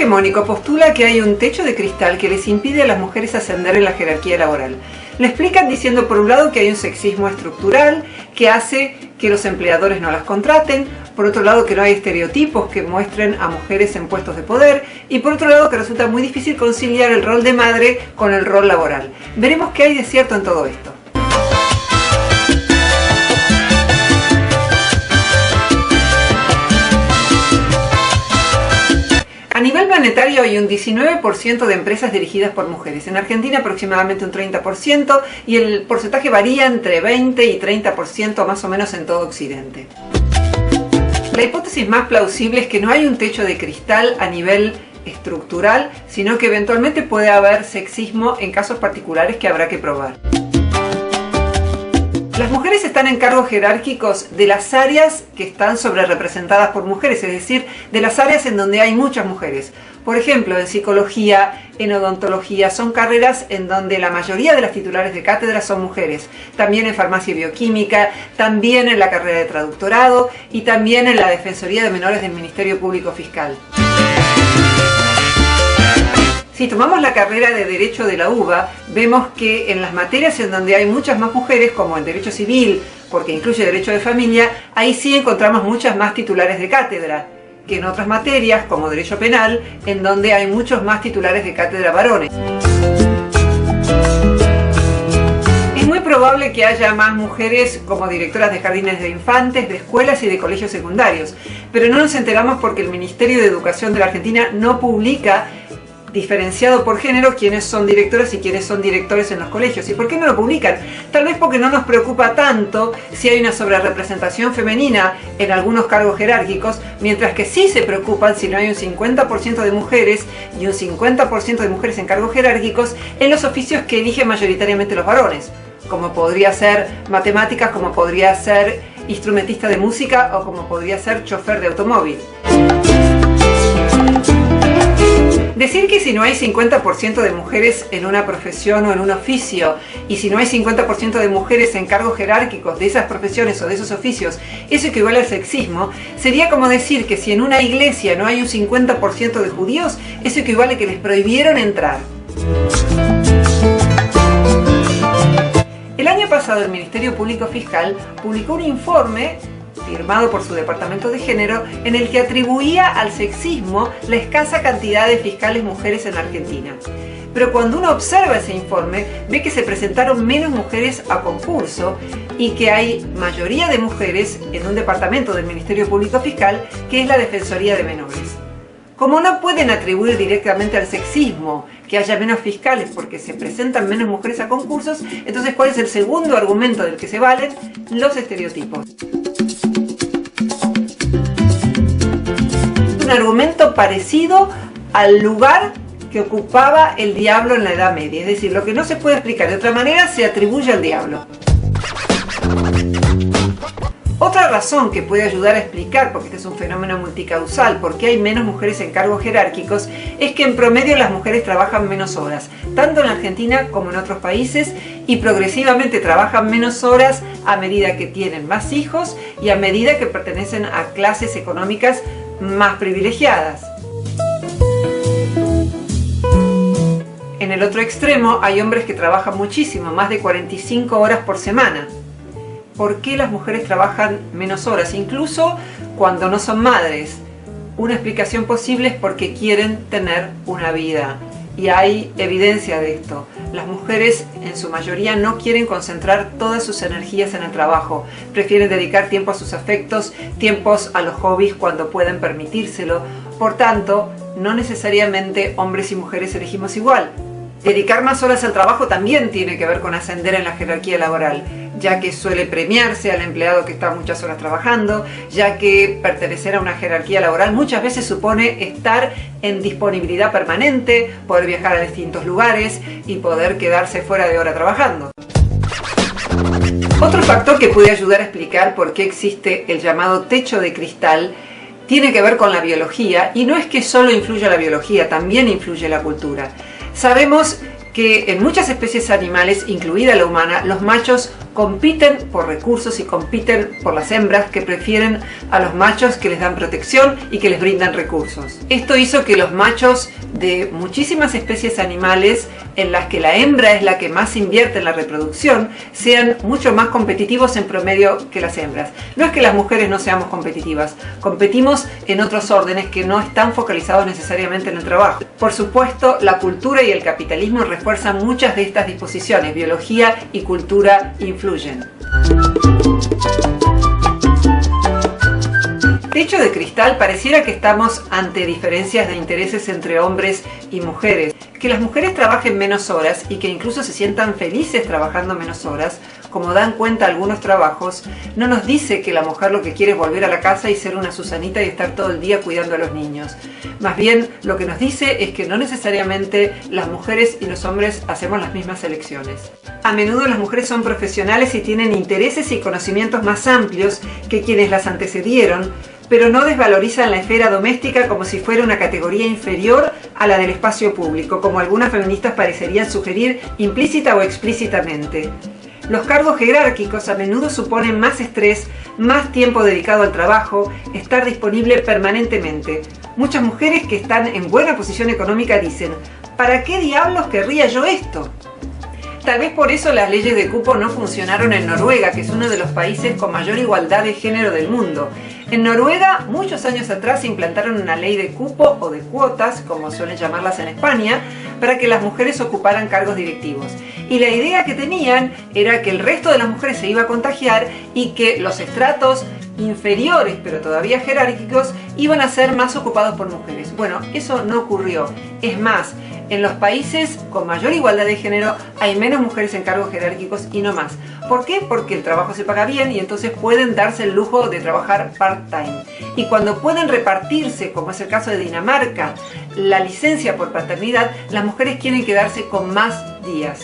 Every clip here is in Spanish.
hegemónico postula que hay un techo de cristal que les impide a las mujeres ascender en la jerarquía laboral. Lo explican diciendo por un lado que hay un sexismo estructural que hace que los empleadores no las contraten, por otro lado que no hay estereotipos que muestren a mujeres en puestos de poder y por otro lado que resulta muy difícil conciliar el rol de madre con el rol laboral. Veremos qué hay de cierto en todo esto. A nivel planetario hay un 19% de empresas dirigidas por mujeres. En Argentina aproximadamente un 30% y el porcentaje varía entre 20 y 30% más o menos en todo Occidente. La hipótesis más plausible es que no hay un techo de cristal a nivel estructural, sino que eventualmente puede haber sexismo en casos particulares que habrá que probar. Las mujeres están en cargos jerárquicos de las áreas que están sobrerepresentadas por mujeres, es decir, de las áreas en donde hay muchas mujeres. Por ejemplo, en psicología, en odontología, son carreras en donde la mayoría de las titulares de cátedra son mujeres. También en farmacia y bioquímica, también en la carrera de traductorado y también en la Defensoría de Menores del Ministerio Público Fiscal. Si tomamos la carrera de Derecho de la UBA, vemos que en las materias en donde hay muchas más mujeres, como en Derecho Civil, porque incluye Derecho de Familia, ahí sí encontramos muchas más titulares de cátedra, que en otras materias, como Derecho Penal, en donde hay muchos más titulares de cátedra varones. Es muy probable que haya más mujeres como directoras de jardines de infantes, de escuelas y de colegios secundarios, pero no nos enteramos porque el Ministerio de Educación de la Argentina no publica diferenciado por género quiénes son directoras y quiénes son directores en los colegios. ¿Y por qué no lo publican? Tal vez porque no nos preocupa tanto si hay una sobrerepresentación femenina en algunos cargos jerárquicos, mientras que sí se preocupan si no hay un 50% de mujeres y un 50% de mujeres en cargos jerárquicos en los oficios que eligen mayoritariamente los varones, como podría ser matemáticas, como podría ser instrumentista de música o como podría ser chofer de automóvil. Decir que si no hay 50% de mujeres en una profesión o en un oficio y si no hay 50% de mujeres en cargos jerárquicos de esas profesiones o de esos oficios, eso equivale al sexismo, sería como decir que si en una iglesia no hay un 50% de judíos, eso equivale a que les prohibieron entrar. El año pasado el Ministerio Público Fiscal publicó un informe firmado por su Departamento de Género, en el que atribuía al sexismo la escasa cantidad de fiscales mujeres en Argentina. Pero cuando uno observa ese informe, ve que se presentaron menos mujeres a concurso y que hay mayoría de mujeres en un departamento del Ministerio Público Fiscal, que es la Defensoría de Menores. Como no pueden atribuir directamente al sexismo que haya menos fiscales porque se presentan menos mujeres a concursos, entonces ¿cuál es el segundo argumento del que se valen? Los estereotipos. Un argumento parecido al lugar que ocupaba el diablo en la Edad Media, es decir, lo que no se puede explicar de otra manera se atribuye al diablo. Otra razón que puede ayudar a explicar, porque este es un fenómeno multicausal, por qué hay menos mujeres en cargos jerárquicos, es que en promedio las mujeres trabajan menos horas, tanto en Argentina como en otros países, y progresivamente trabajan menos horas a medida que tienen más hijos y a medida que pertenecen a clases económicas más privilegiadas. En el otro extremo hay hombres que trabajan muchísimo, más de 45 horas por semana. ¿Por qué las mujeres trabajan menos horas, incluso cuando no son madres? Una explicación posible es porque quieren tener una vida. Y hay evidencia de esto. Las mujeres en su mayoría no quieren concentrar todas sus energías en el trabajo. Prefieren dedicar tiempo a sus afectos, tiempos a los hobbies cuando pueden permitírselo. Por tanto, no necesariamente hombres y mujeres elegimos igual. Dedicar más horas al trabajo también tiene que ver con ascender en la jerarquía laboral, ya que suele premiarse al empleado que está muchas horas trabajando, ya que pertenecer a una jerarquía laboral muchas veces supone estar en disponibilidad permanente, poder viajar a distintos lugares y poder quedarse fuera de hora trabajando. Otro factor que puede ayudar a explicar por qué existe el llamado techo de cristal tiene que ver con la biología, y no es que solo influya la biología, también influye la cultura. Sabemos que en muchas especies animales, incluida la humana, los machos compiten por recursos y compiten por las hembras que prefieren a los machos que les dan protección y que les brindan recursos. Esto hizo que los machos de muchísimas especies animales en las que la hembra es la que más invierte en la reproducción sean mucho más competitivos en promedio que las hembras. No es que las mujeres no seamos competitivas, competimos en otros órdenes que no están focalizados necesariamente en el trabajo. Por supuesto, la cultura y el capitalismo refuerzan muchas de estas disposiciones. Biología y cultura influyen. Techo de cristal, pareciera que estamos ante diferencias de intereses entre hombres y mujeres. Que las mujeres trabajen menos horas y que incluso se sientan felices trabajando menos horas, como dan cuenta algunos trabajos, no nos dice que la mujer lo que quiere es volver a la casa y ser una Susanita y estar todo el día cuidando a los niños. Más bien, lo que nos dice es que no necesariamente las mujeres y los hombres hacemos las mismas elecciones. A menudo las mujeres son profesionales y tienen intereses y conocimientos más amplios que quienes las antecedieron, pero no desvalorizan la esfera doméstica como si fuera una categoría inferior a la del espacio público, como algunas feministas parecerían sugerir implícita o explícitamente. Los cargos jerárquicos a menudo suponen más estrés, más tiempo dedicado al trabajo, estar disponible permanentemente. Muchas mujeres que están en buena posición económica dicen: ¿para qué diablos querría yo esto? Tal vez por eso las leyes de cupo no funcionaron en Noruega, que es uno de los países con mayor igualdad de género del mundo. En Noruega, muchos años atrás, se implantaron una ley de cupo o de cuotas, como suelen llamarlas en España, para que las mujeres ocuparan cargos directivos. Y la idea que tenían era que el resto de las mujeres se iba a contagiar y que los estratos inferiores, pero todavía jerárquicos, iban a ser más ocupados por mujeres. Bueno, eso no ocurrió. Es más, en los países con mayor igualdad de género hay menos mujeres en cargos jerárquicos y no más. ¿Por qué? Porque el trabajo se paga bien y entonces pueden darse el lujo de trabajar part-time. Y cuando pueden repartirse, como es el caso de Dinamarca, la licencia por paternidad, las mujeres quieren quedarse con más días.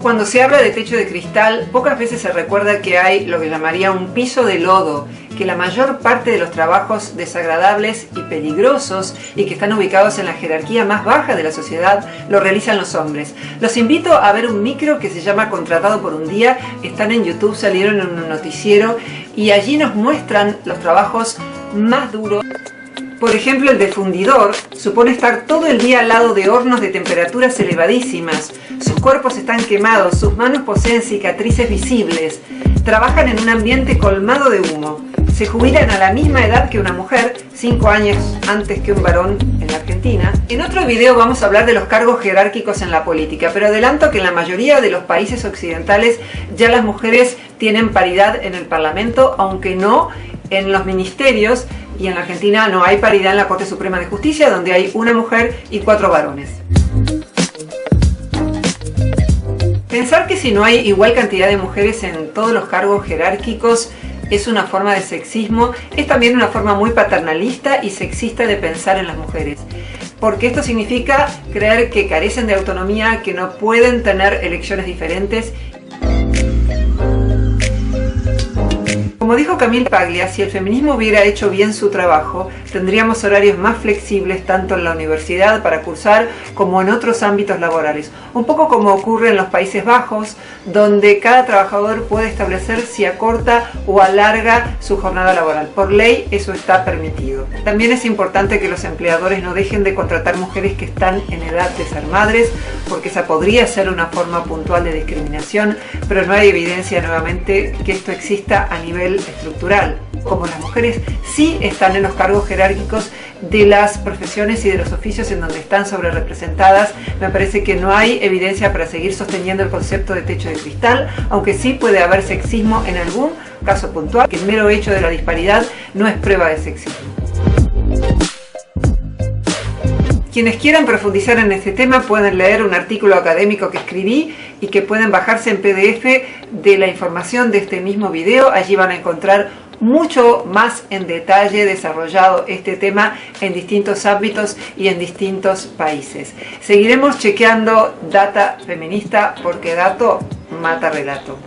Cuando se habla de techo de cristal, pocas veces se recuerda que hay lo que llamaría un piso de lodo, que la mayor parte de los trabajos desagradables y peligrosos y que están ubicados en la jerarquía más baja de la sociedad lo realizan los hombres. Los invito a ver un micro que se llama Contratado por un día, están en YouTube, salieron en un noticiero y allí nos muestran los trabajos más duros. Por ejemplo, el de fundidor supone estar todo el día al lado de hornos de temperaturas elevadísimas. Sus cuerpos están quemados, sus manos poseen cicatrices visibles. Trabajan en un ambiente colmado de humo. Se jubilan a la misma edad que una mujer, 5 años antes que un varón en la Argentina. En otro video vamos a hablar de los cargos jerárquicos en la política, pero adelanto que en la mayoría de los países occidentales ya las mujeres tienen paridad en el Parlamento, aunque no en los ministerios, y en la Argentina no hay paridad en la Corte Suprema de Justicia, donde hay una mujer y 4 varones. Pensar que si no hay igual cantidad de mujeres en todos los cargos jerárquicos es una forma de sexismo, es también una forma muy paternalista y sexista de pensar en las mujeres. Porque esto significa creer que carecen de autonomía, que no pueden tener elecciones diferentes. Como dijo Camille Paglia, si el feminismo hubiera hecho bien su trabajo, tendríamos horarios más flexibles tanto en la universidad para cursar como en otros ámbitos laborales. Un poco como ocurre en los Países Bajos, donde cada trabajador puede establecer si acorta o alarga su jornada laboral. Por ley eso está permitido. También es importante que los empleadores no dejen de contratar mujeres que están en edad de ser madres, porque esa podría ser una forma puntual de discriminación, pero no hay evidencia nuevamente que esto exista a nivel estructural. Como las mujeres sí están en los cargos jerárquicos de las profesiones y de los oficios en donde están sobrerepresentadas, me parece que no hay evidencia para seguir sosteniendo el concepto de techo de cristal, aunque sí puede haber sexismo en algún caso puntual, que el mero hecho de la disparidad no es prueba de sexismo. Quienes quieran profundizar en este tema pueden leer un artículo académico que escribí y que pueden bajarse en PDF de la información de este mismo video. Allí van a encontrar mucho más en detalle desarrollado este tema en distintos ámbitos y en distintos países. Seguiremos chequeando data feminista porque dato mata relato.